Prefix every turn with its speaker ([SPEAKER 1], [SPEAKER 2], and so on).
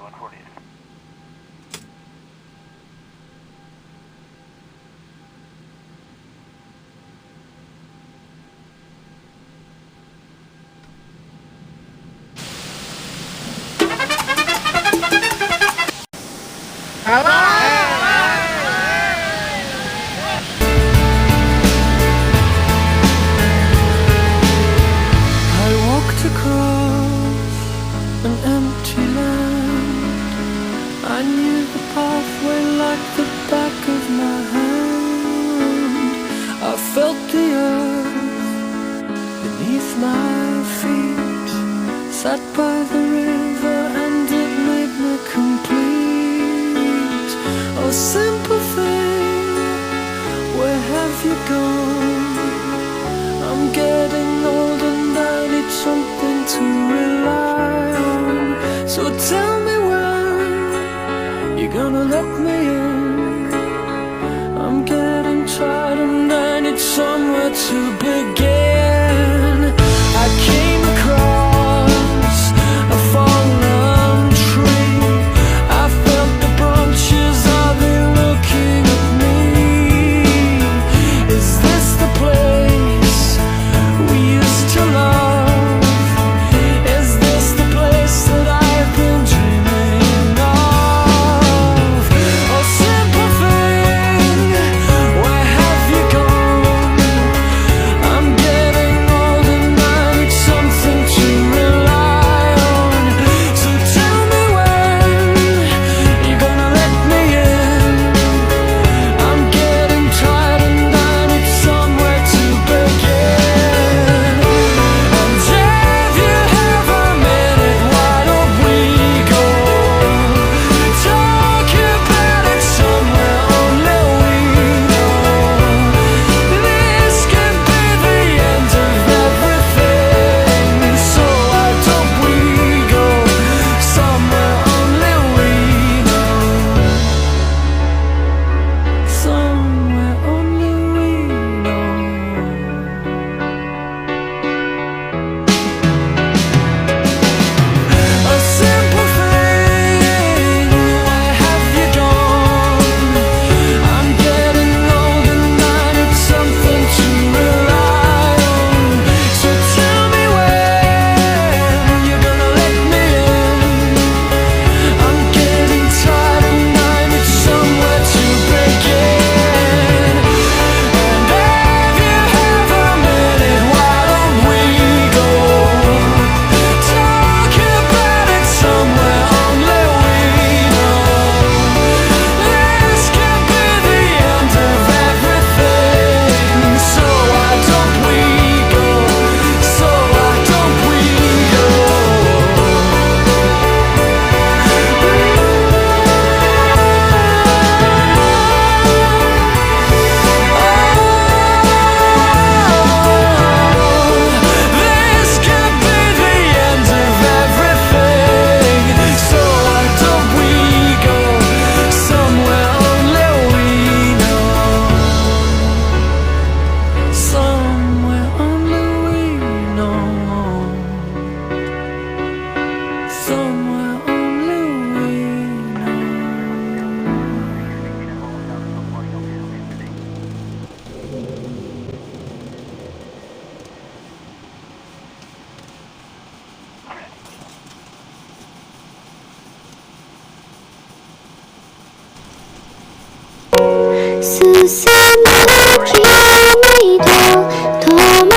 [SPEAKER 1] I walked across an empty land. I knew the pathway like the back of my hand. I felt the earth beneath my feet. Sat by the river and it made me complete. Oh, simple thing, where have you gone? I'm getting old and I need something to rely on. So tell me when you're gonna let me in. I'm getting tired and I need somewhere to begin. I came across a fallen tree. I felt the branches of it looking at me. Is this the place we used to love? Is this the place that I've been dreaming of? Oh, simple thing, where have you gone? I'm getting old and I need something to rely on. So tell me when you're gonna let me in. I'm getting tired and I need somewhere to begin. And if you have a minute, why don't we go talk about it somewhere only we know? This could be the end of everything. So why don't we go somewhere only we know? Somewhere only we know. A simple thing, where have you gone? I'm getting old and I need something to rely on. So tell me when you're gonna let me in. I'm getting tired and I need somewhere to begin. And if you have a minute, why don't we go talk about it somewhere only we know? This could be the end of everything. So why don't we go? So why don't we go? This could be the end of everything. So why don't we go somewhere only we know? Somewhere only we know. Somewhere only we know.
[SPEAKER 2] Susah lagi, 没到，多么